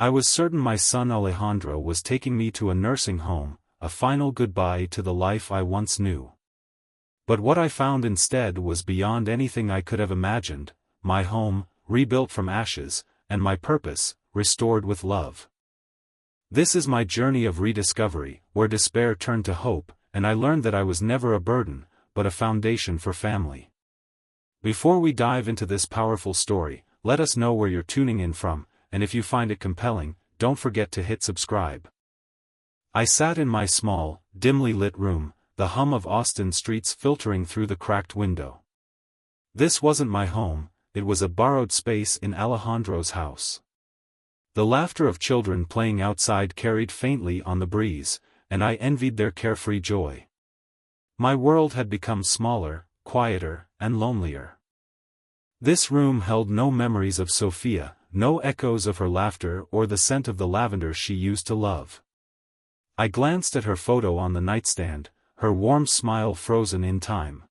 I was certain my son Alejandro was taking me to a nursing home, a final goodbye to the life I once knew. But what I found instead was beyond anything I could have imagined: my home, rebuilt from ashes, and my purpose, restored with love. This is my journey of rediscovery, where despair turned to hope, and I learned that I was never a burden, but a foundation for family. Before we dive into this powerful story, let us know where you're tuning in from, and if you find it compelling, don't forget to hit subscribe. I sat in my small, dimly lit room, the hum of Austin streets filtering through the cracked window. This wasn't my home, it was a borrowed space in Alejandro's house. The laughter of children playing outside carried faintly on the breeze, and I envied their carefree joy. My world had become smaller, quieter, and lonelier. This room held no memories of Sophia, no echoes of her laughter or the scent of the lavender she used to love. I glanced at her photo on the nightstand, her warm smile frozen in time.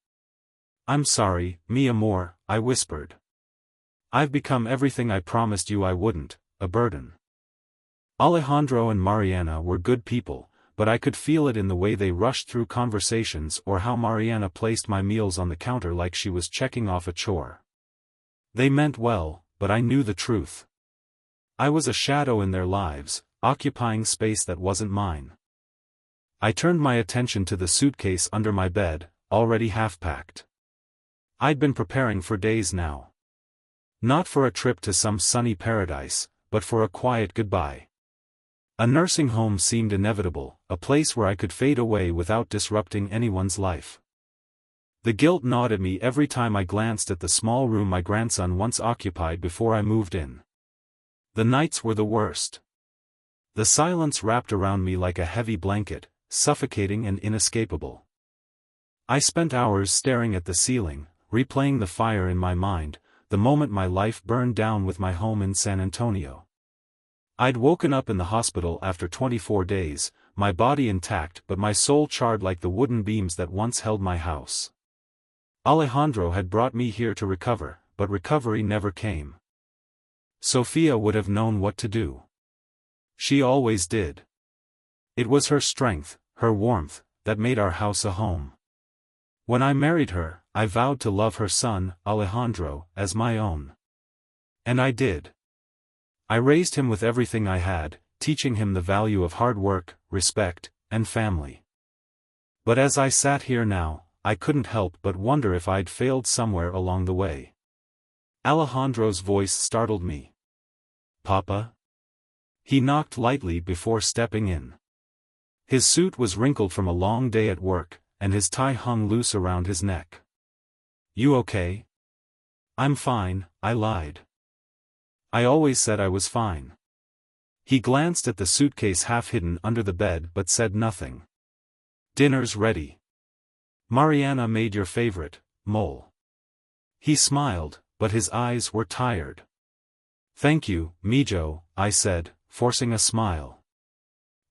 "I'm sorry, mi amor," I whispered. "I've become everything I promised you I wouldn't, a burden." Alejandro and Mariana were good people, but I could feel it in the way they rushed through conversations or how Mariana placed my meals on the counter like she was checking off a chore. They meant well, but I knew the truth. I was a shadow in their lives, occupying space that wasn't mine. I turned my attention to the suitcase under my bed, already half-packed. I'd been preparing for days now. Not for a trip to some sunny paradise, but for a quiet goodbye. A nursing home seemed inevitable, a place where I could fade away without disrupting anyone's life. The guilt gnawed at me every time I glanced at the small room my grandson once occupied before I moved in. The nights were the worst. The silence wrapped around me like a heavy blanket, suffocating and inescapable. I spent hours staring at the ceiling, replaying the fire in my mind, the moment my life burned down with my home in San Antonio. I'd woken up in the hospital after 24 days, my body intact but my soul charred like the wooden beams that once held my house. Alejandro had brought me here to recover, but recovery never came. Sophia would have known what to do. She always did. It was her strength, her warmth, that made our house a home. When I married her, I vowed to love her son, Alejandro, as my own. And I did. I raised him with everything I had, teaching him the value of hard work, respect, and family. But as I sat here now, I couldn't help but wonder if I'd failed somewhere along the way. Alejandro's voice startled me. "Papa?" He knocked lightly before stepping in. His suit was wrinkled from a long day at work, and his tie hung loose around his neck. "You okay?" "I'm fine," I lied. "I always said I was fine." He glanced at the suitcase half hidden under the bed but said nothing. "Dinner's ready. Mariana made your favorite, mole." He smiled, but his eyes were tired. "Thank you, Mijo," I said, forcing a smile.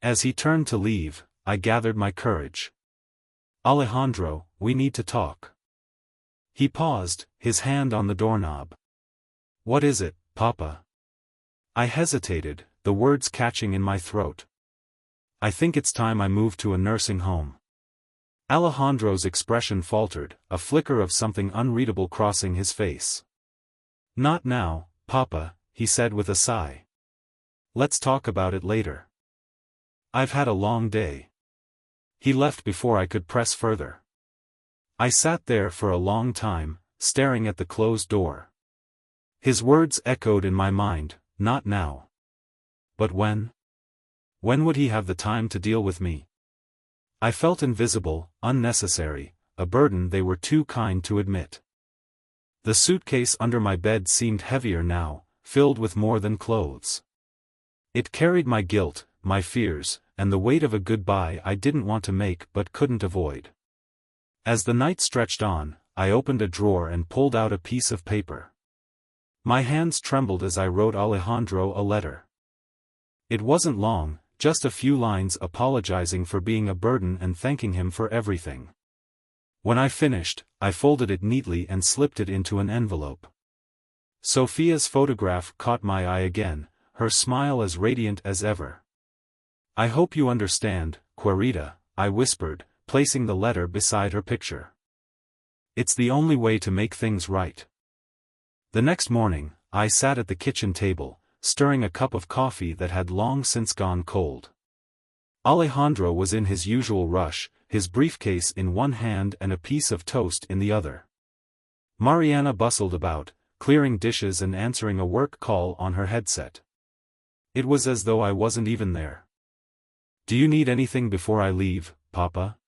As he turned to leave, I gathered my courage. "Alejandro, we need to talk." He paused, his hand on the doorknob. "What is it, Papa?" I hesitated, the words catching in my throat. "I think it's time I moved to a nursing home." Alejandro's expression faltered, a flicker of something unreadable crossing his face. "Not now, Papa," he said with a sigh. "Let's talk about it later. I've had a long day." He left before I could press further. I sat there for a long time, staring at the closed door. His words echoed in my mind, "Not now." But when? When would he have the time to deal with me? I felt invisible, unnecessary, a burden they were too kind to admit. The suitcase under my bed seemed heavier now, filled with more than clothes. It carried my guilt, my fears, and the weight of a goodbye I didn't want to make but couldn't avoid. As the night stretched on, I opened a drawer and pulled out a piece of paper. My hands trembled as I wrote Alejandro a letter. It wasn't long, just a few lines apologizing for being a burden and thanking him for everything. When I finished, I folded it neatly and slipped it into an envelope. Sophia's photograph caught my eye again, her smile as radiant as ever. "I hope you understand, Querida," I whispered, placing the letter beside her picture. "It's the only way to make things right." The next morning, I sat at the kitchen table, stirring a cup of coffee that had long since gone cold. Alejandro was in his usual rush, his briefcase in one hand and a piece of toast in the other. Mariana bustled about, clearing dishes and answering a work call on her headset. It was as though I wasn't even there. "Do you need anything before I leave, Papa?"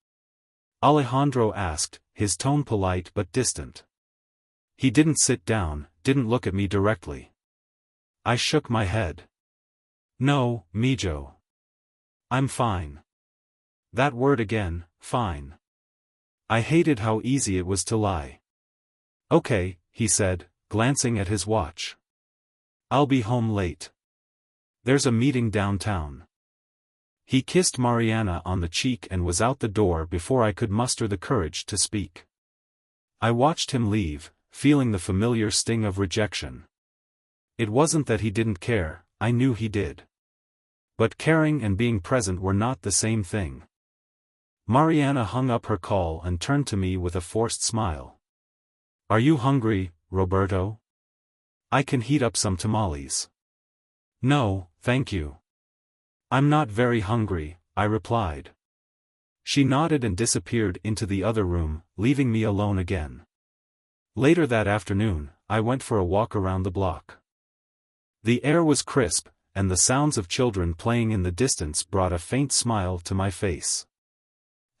Alejandro asked, his tone polite but distant. He didn't sit down, didn't look at me directly. I shook my head. "No, mijo. I'm fine." That word again, fine. I hated how easy it was to lie. "Okay," he said, glancing at his watch. "I'll be home late. There's a meeting downtown." He kissed Mariana on the cheek and was out the door before I could muster the courage to speak. I watched him leave, feeling the familiar sting of rejection. It wasn't that he didn't care, I knew he did. But caring and being present were not the same thing. Mariana hung up her call and turned to me with a forced smile. "Are you hungry, Roberto? I can heat up some tamales." "No, thank you. I'm not very hungry," I replied. She nodded and disappeared into the other room, leaving me alone again. Later that afternoon, I went for a walk around the block. The air was crisp, and the sounds of children playing in the distance brought a faint smile to my face.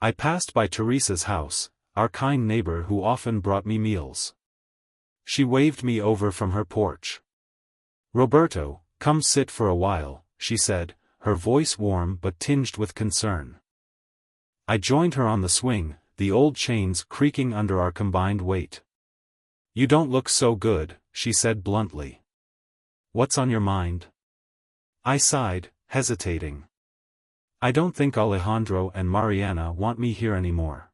I passed by Teresa's house, our kind neighbor who often brought me meals. She waved me over from her porch. "Roberto, come sit for a while," she said, her voice warm but tinged with concern. I joined her on the swing, the old chains creaking under our combined weight. "You don't look so good," she said bluntly. "What's on your mind?" I sighed, hesitating. "I don't think Alejandro and Mariana want me here anymore.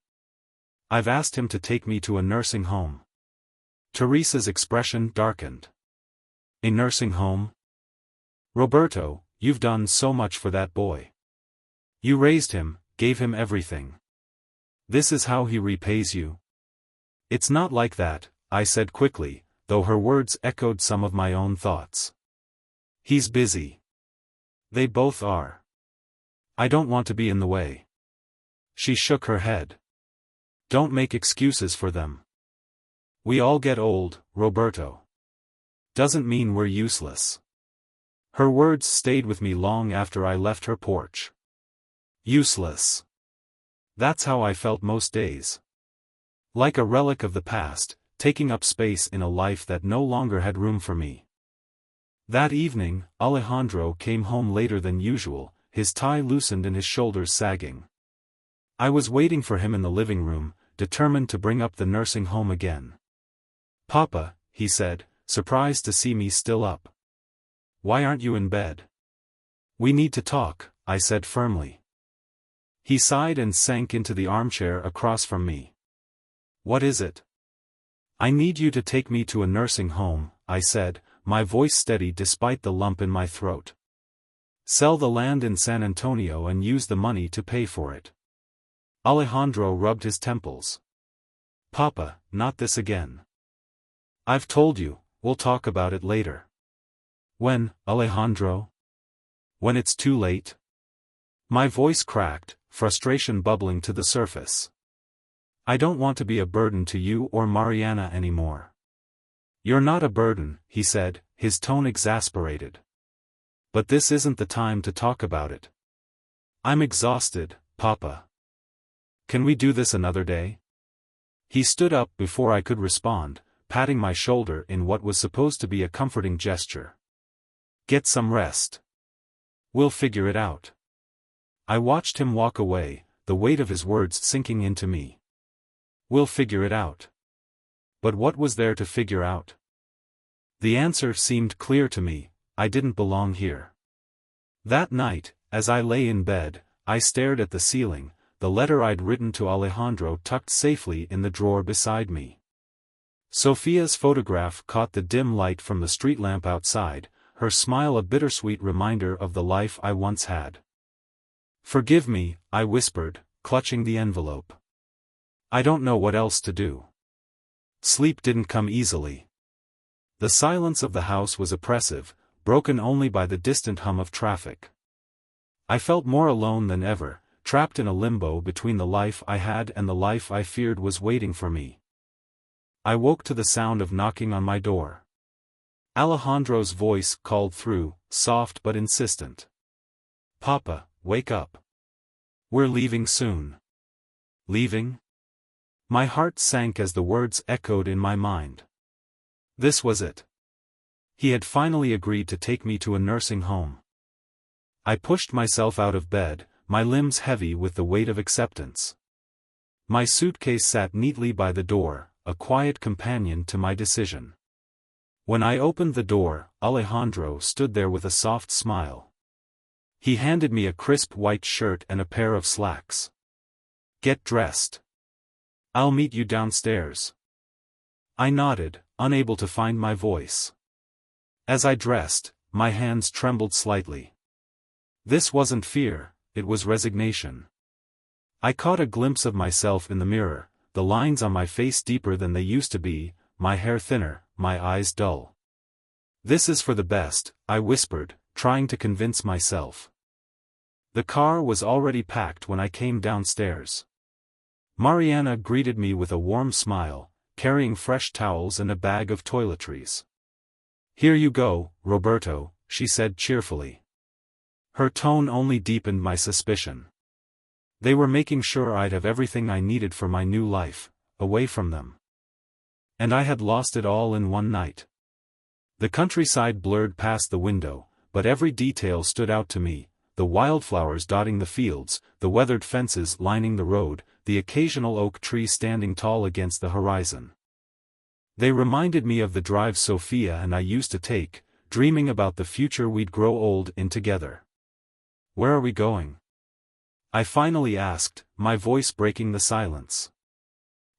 I've asked him to take me to a nursing home." Teresa's expression darkened. "A nursing home? Roberto, you've done so much for that boy. You raised him, gave him everything. This is how he repays you?" "It's not like that," I said quickly, though her words echoed some of my own thoughts. "He's busy. They both are. I don't want to be in the way." She shook her head. "Don't make excuses for them. We all get old, Roberto. Doesn't mean we're useless." Her words stayed with me long after I left her porch. Useless. That's how I felt most days. Like a relic of the past, taking up space in a life that no longer had room for me. That evening, Alejandro came home later than usual, his tie loosened and his shoulders sagging. I was waiting for him in the living room, determined to bring up the nursing home again. "Papa," he said, surprised to see me still up. "Why aren't you in bed?" "We need to talk," I said firmly. He sighed and sank into the armchair across from me. "What is it?" "I need you to take me to a nursing home," I said, my voice steady despite the lump in my throat. "Sell the land in San Antonio and use the money to pay for it." Alejandro rubbed his temples. "Papa, not this again." "I've told you, we'll talk about it later." "When, Alejandro? When it's too late?" My voice cracked, frustration bubbling to the surface. "I don't want to be a burden to you or Mariana anymore." "You're not a burden," he said, his tone exasperated. "But this isn't the time to talk about it. I'm exhausted, Papa. Can we do this another day?" He stood up before I could respond, patting my shoulder in what was supposed to be a comforting gesture. "Get some rest. We'll figure it out." I watched him walk away, the weight of his words sinking into me. "We'll figure it out." But what was there to figure out? The answer seemed clear to me: I didn't belong here. That night, as I lay in bed, I stared at the ceiling, the letter I'd written to Alejandro tucked safely in the drawer beside me. Sophia's photograph caught the dim light from the street lamp outside, her smile a bittersweet reminder of the life I once had. "Forgive me," I whispered, clutching the envelope. "I don't know what else to do." Sleep didn't come easily. The silence of the house was oppressive, broken only by the distant hum of traffic. I felt more alone than ever, trapped in a limbo between the life I had and the life I feared was waiting for me. I woke to the sound of knocking on my door. Alejandro's voice called through, soft but insistent. "Papa, wake up. We're leaving soon." Leaving? My heart sank as the words echoed in my mind. This was it. He had finally agreed to take me to a nursing home. I pushed myself out of bed, my limbs heavy with the weight of acceptance. My suitcase sat neatly by the door, a quiet companion to my decision. When I opened the door, Alejandro stood there with a soft smile. He handed me a crisp white shirt and a pair of slacks. "Get dressed. I'll meet you downstairs." I nodded, unable to find my voice. As I dressed, my hands trembled slightly. This wasn't fear, it was resignation. I caught a glimpse of myself in the mirror, the lines on my face deeper than they used to be, my hair thinner, my eyes dull. "This is for the best," I whispered, trying to convince myself. The car was already packed when I came downstairs. Mariana greeted me with a warm smile, carrying fresh towels and a bag of toiletries. "Here you go, Roberto," she said cheerfully. Her tone only deepened my suspicion. They were making sure I'd have everything I needed for my new life, away from them. And I had lost it all in one night. The countryside blurred past the window, but every detail stood out to me: the wildflowers dotting the fields, the weathered fences lining the road, the occasional oak tree standing tall against the horizon. They reminded me of the drive Sophia and I used to take, dreaming about the future we'd grow old in together. "Where are we going?" I finally asked, my voice breaking the silence.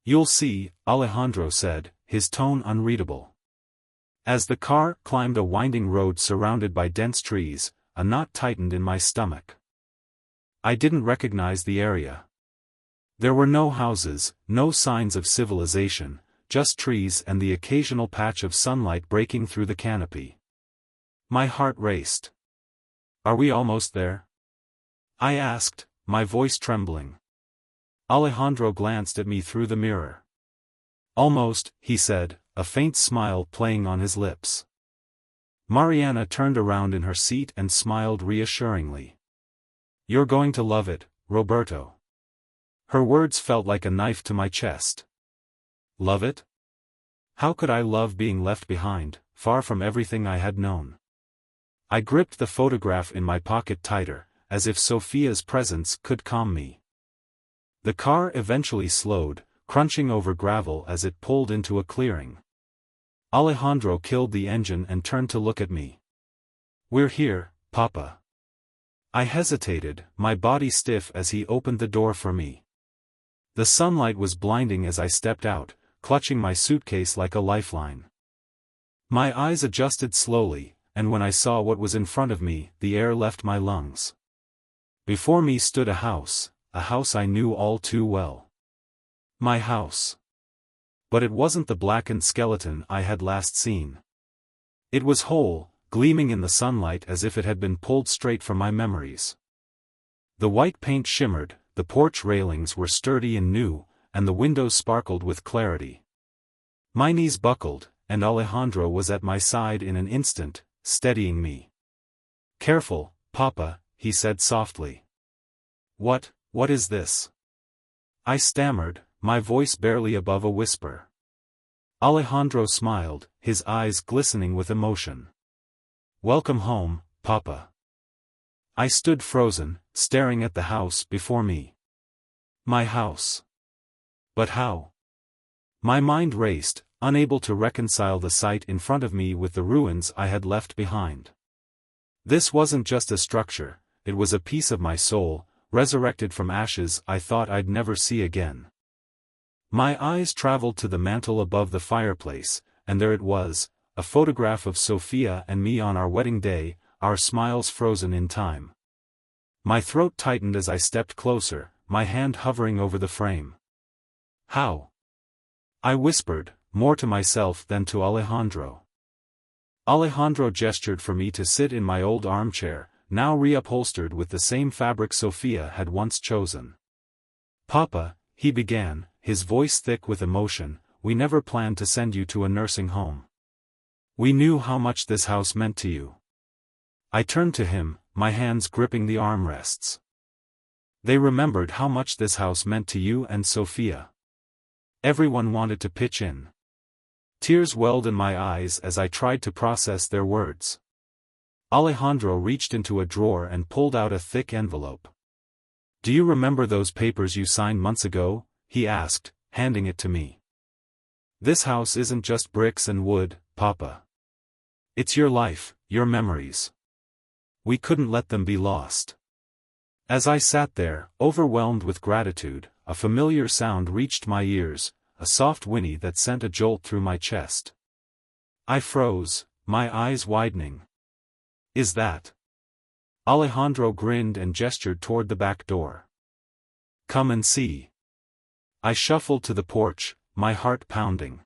"You'll see," Alejandro said, his tone unreadable. As the car climbed a winding road surrounded by dense trees, a knot tightened in my stomach. I didn't recognize the area. There were no houses, no signs of civilization, just trees and the occasional patch of sunlight breaking through the canopy. My heart raced. "Are we almost there?" I asked, my voice trembling. Alejandro glanced at me through the mirror. "Almost," he said, a faint smile playing on his lips. Mariana turned around in her seat and smiled reassuringly. "You're going to love it, Roberto." Her words felt like a knife to my chest. Love it? How could I love being left behind, far from everything I had known? I gripped the photograph in my pocket tighter, as if Sophia's presence could calm me. The car eventually slowed, crunching over gravel as it pulled into a clearing. Alejandro killed the engine and turned to look at me. "We're here, Papa." I hesitated, my body stiff as he opened the door for me. The sunlight was blinding as I stepped out, clutching my suitcase like a lifeline. My eyes adjusted slowly, and when I saw what was in front of me, the air left my lungs. Before me stood a house I knew all too well. My house. But it wasn't the blackened skeleton I had last seen. It was whole, gleaming in the sunlight as if it had been pulled straight from my memories. The white paint shimmered, the porch railings were sturdy and new, and the windows sparkled with clarity. My knees buckled, and Alejandro was at my side in an instant, steadying me. "Careful, Papa," he said softly. What is this?" I stammered, my voice barely above a whisper. Alejandro smiled, his eyes glistening with emotion. "Welcome home, Papa." I stood frozen, staring at the house before me. My house. But how? My mind raced, unable to reconcile the sight in front of me with the ruins I had left behind. This wasn't just a structure, it was a piece of my soul, resurrected from ashes I thought I'd never see again. My eyes traveled to the mantel above the fireplace, and there it was, a photograph of Sophia and me on our wedding day, our smiles frozen in time. My throat tightened as I stepped closer, my hand hovering over the frame. "How?" I whispered, more to myself than to Alejandro. Alejandro gestured for me to sit in my old armchair, now reupholstered with the same fabric Sophia had once chosen. "Papa," he began, his voice thick with emotion, "we never planned to send you to a nursing home. We knew how much this house meant to you." I turned to him, my hands gripping the armrests. "They remembered how much this house meant to you and Sophia. Everyone wanted to pitch in." Tears welled in my eyes as I tried to process their words. Alejandro reached into a drawer and pulled out a thick envelope. "Do you remember those papers you signed months ago?" he asked, handing it to me. "This house isn't just bricks and wood, Papa. It's your life, your memories. We couldn't let them be lost." As I sat there, overwhelmed with gratitude, a familiar sound reached my ears, a soft whinny that sent a jolt through my chest. I froze, my eyes widening. "Is that?" Alejandro grinned and gestured toward the back door. "Come and see." I shuffled to the porch, my heart pounding.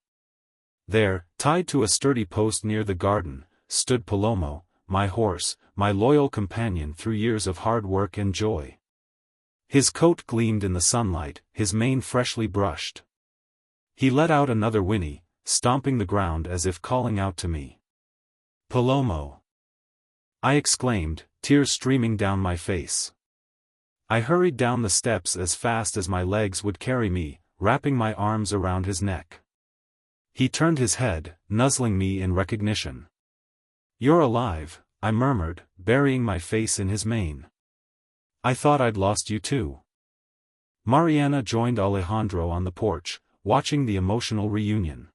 There, tied to a sturdy post near the garden, stood Palomo, my horse, my loyal companion through years of hard work and joy. His coat gleamed in the sunlight, his mane freshly brushed. He let out another whinny, stomping the ground as if calling out to me. "Palomo!" I exclaimed, tears streaming down my face. I hurried down the steps as fast as my legs would carry me, wrapping my arms around his neck. He turned his head, nuzzling me in recognition. "You're alive," I murmured, burying my face in his mane. "I thought I'd lost you too." Mariana joined Alejandro on the porch, watching the emotional reunion.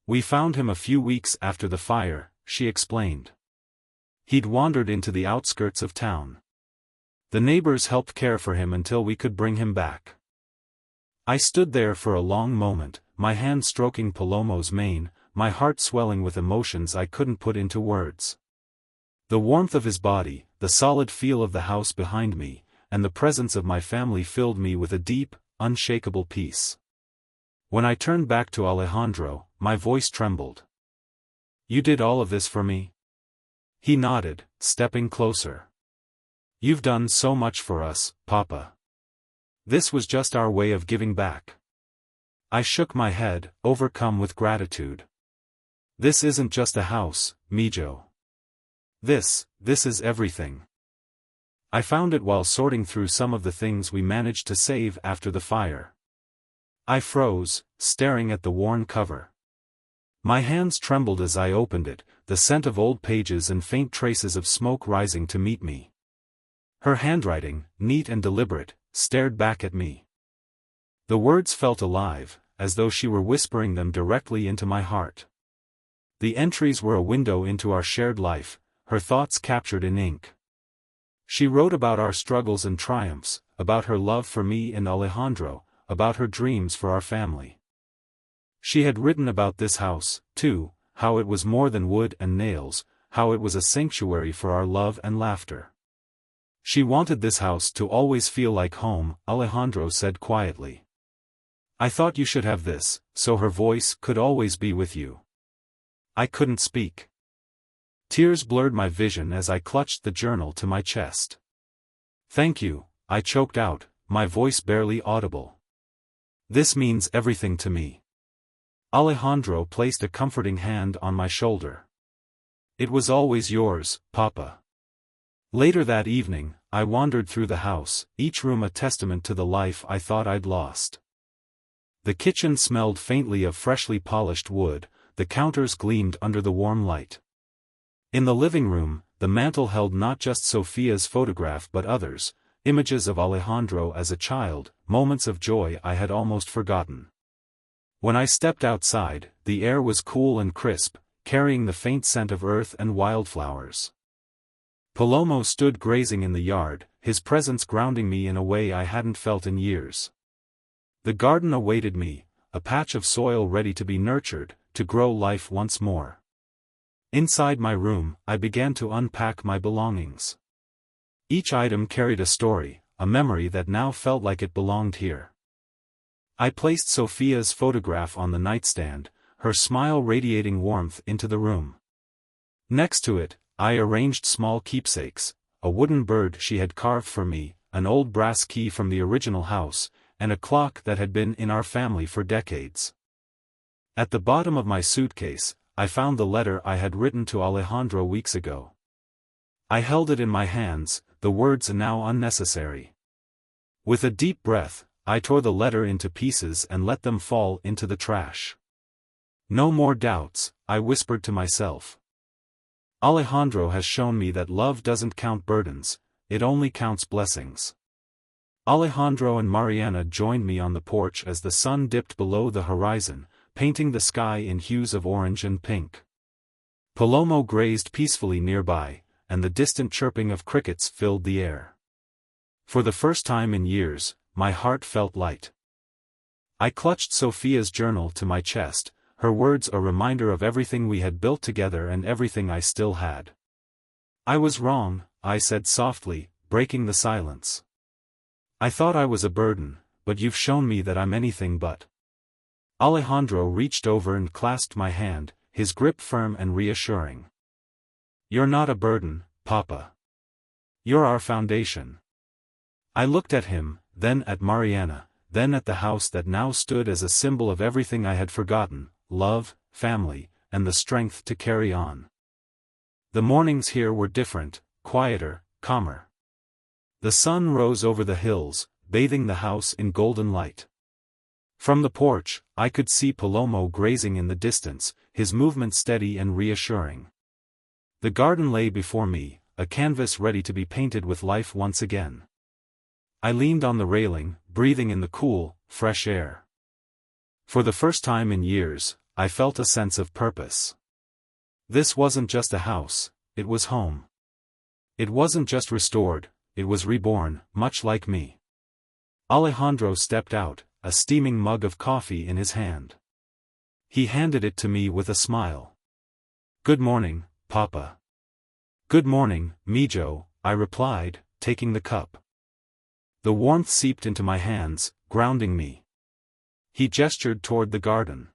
"We found him a few weeks after the fire," she explained. "He'd wandered into the outskirts of town. The neighbors helped care for him until we could bring him back." I stood there for a long moment, my hand stroking Palomo's mane, my heart swelling with emotions I couldn't put into words. The warmth of his body, the solid feel of the house behind me, and the presence of my family filled me with a deep, unshakable peace. When I turned back to Alejandro, my voice trembled. "You did all of this for me?" He nodded, stepping closer. "You've done so much for us, Papa. This was just our way of giving back." I shook my head, overcome with gratitude. "This isn't just a house, Mijo. This is everything." I found it while sorting through some of the things we managed to save after the fire. I froze, staring at the worn cover. My hands trembled as I opened it, the scent of old pages and faint traces of smoke rising to meet me. Her handwriting, neat and deliberate, stared back at me. The words felt alive, as though she were whispering them directly into my heart. The entries were a window into our shared life, her thoughts captured in ink. She wrote about our struggles and triumphs, about her love for me and Alejandro, about her dreams for our family. She had written about this house, too, how it was more than wood and nails, how it was a sanctuary for our love and laughter. She wanted this house to always feel like home, Alejandro said quietly. "I thought you should have this, so her voice could always be with you." I couldn't speak. Tears blurred my vision as I clutched the journal to my chest. "Thank you," I choked out, my voice barely audible. "This means everything to me." Alejandro placed a comforting hand on my shoulder. "It was always yours, Papa." Later that evening, I wandered through the house, each room a testament to the life I thought I'd lost. The kitchen smelled faintly of freshly polished wood, the counters gleamed under the warm light. In the living room, the mantel held not just Sophia's photograph but others, images of Alejandro as a child, moments of joy I had almost forgotten. When I stepped outside, the air was cool and crisp, carrying the faint scent of earth and wildflowers. Palomo stood grazing in the yard, his presence grounding me in a way I hadn't felt in years. The garden awaited me, a patch of soil ready to be nurtured, to grow life once more. Inside my room, I began to unpack my belongings. Each item carried a story, a memory that now felt like it belonged here. I placed Sophia's photograph on the nightstand, her smile radiating warmth into the room. Next to it, I arranged small keepsakes, a wooden bird she had carved for me, an old brass key from the original house, and a clock that had been in our family for decades. At the bottom of my suitcase, I found the letter I had written to Alejandro weeks ago. I held it in my hands, the words now unnecessary. With a deep breath, I tore the letter into pieces and let them fall into the trash. No more doubts, I whispered to myself. Alejandro has shown me that love doesn't count burdens, it only counts blessings. Alejandro and Mariana joined me on the porch as the sun dipped below the horizon, painting the sky in hues of orange and pink. Palomo grazed peacefully nearby, and the distant chirping of crickets filled the air. For the first time in years, my heart felt light. I clutched Sophia's journal to my chest, her words a reminder of everything we had built together and everything I still had. I was wrong, I said softly, breaking the silence. I thought I was a burden, but you've shown me that I'm anything but. Alejandro reached over and clasped my hand, his grip firm and reassuring. You're not a burden, Papa. You're our foundation. I looked at him, then at Mariana, then at the house that now stood as a symbol of everything I had forgotten, love, family, and the strength to carry on. The mornings here were different, quieter, calmer. The sun rose over the hills, bathing the house in golden light. From the porch, I could see Palomo grazing in the distance, his movement steady and reassuring. The garden lay before me, a canvas ready to be painted with life once again. I leaned on the railing, breathing in the cool, fresh air. For the first time in years, I felt a sense of purpose. This wasn't just a house, it was home. It wasn't just restored, it was reborn, much like me. Alejandro stepped out, a steaming mug of coffee in his hand. He handed it to me with a smile. Good morning, Papa. Good morning, Mijo, I replied, taking the cup. The warmth seeped into my hands, grounding me. He gestured toward the garden.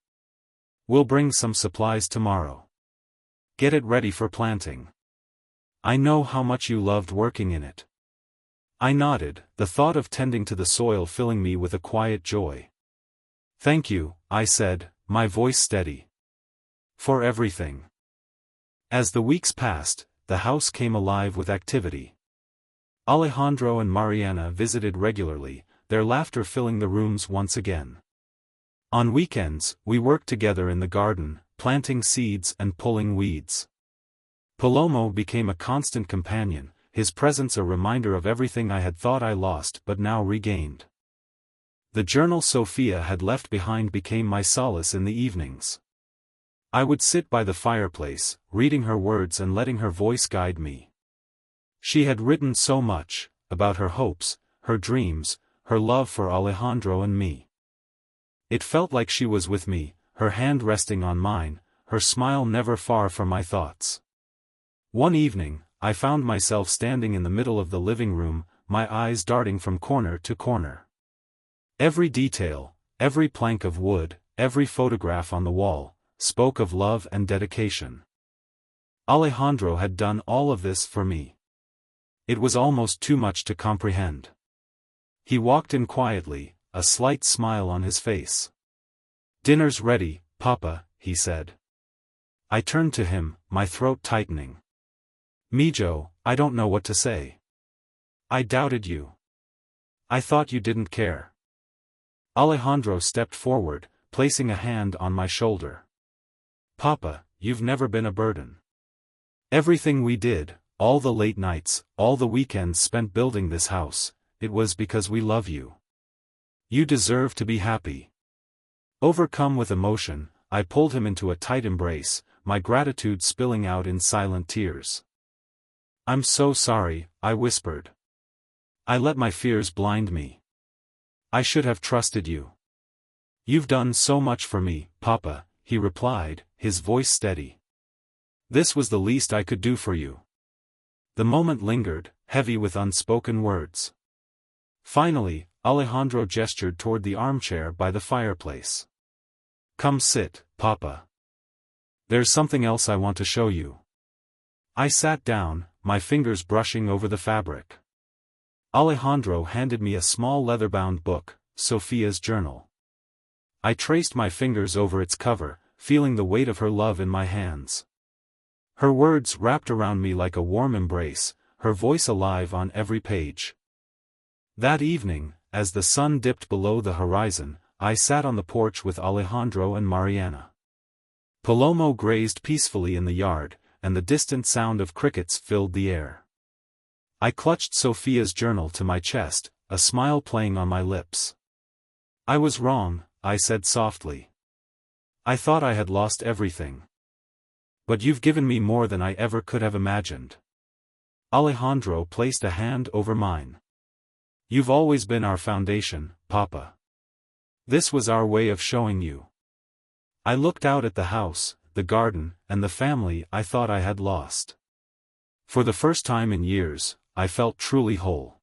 We'll bring some supplies tomorrow. Get it ready for planting. I know how much you loved working in it. I nodded, the thought of tending to the soil filling me with a quiet joy. Thank you, I said, my voice steady. For everything. As the weeks passed, the house came alive with activity. Alejandro and Mariana visited regularly, their laughter filling the rooms once again. On weekends, we worked together in the garden, planting seeds and pulling weeds. Palomo became a constant companion, his presence a reminder of everything I had thought I lost but now regained. The journal Sophia had left behind became my solace in the evenings. I would sit by the fireplace, reading her words and letting her voice guide me. She had written so much, about her hopes, her dreams, her love for Alejandro and me. It felt like she was with me, her hand resting on mine, her smile never far from my thoughts. One evening, I found myself standing in the middle of the living room, my eyes darting from corner to corner. Every detail, every plank of wood, every photograph on the wall, spoke of love and dedication. Alejandro had done all of this for me. It was almost too much to comprehend. He walked in quietly, a slight smile on his face. Dinner's ready, Papa, he said. I turned to him, my throat tightening. Mijo, I don't know what to say. I doubted you. I thought you didn't care. Alejandro stepped forward, placing a hand on my shoulder. Papa, you've never been a burden. Everything we did, all the late nights, all the weekends spent building this house, it was because we love you. You deserve to be happy. Overcome with emotion, I pulled him into a tight embrace, my gratitude spilling out in silent tears. I'm so sorry, I whispered. I let my fears blind me. I should have trusted you. You've done so much for me, Papa, he replied, his voice steady. This was the least I could do for you. The moment lingered, heavy with unspoken words. Finally, Alejandro gestured toward the armchair by the fireplace. Come sit, Papa. There's something else I want to show you. I sat down, my fingers brushing over the fabric. Alejandro handed me a small leather-bound book, Sophia's journal. I traced my fingers over its cover, feeling the weight of her love in my hands. Her words wrapped around me like a warm embrace, her voice alive on every page. That evening, as the sun dipped below the horizon, I sat on the porch with Alejandro and Mariana. Palomo grazed peacefully in the yard, and the distant sound of crickets filled the air. I clutched Sophia's journal to my chest, a smile playing on my lips. I was wrong, I said softly. I thought I had lost everything. But you've given me more than I ever could have imagined. Alejandro placed a hand over mine. You've always been our foundation, Papa. This was our way of showing you. I looked out at the house, the garden, and the family I thought I had lost. For the first time in years, I felt truly whole.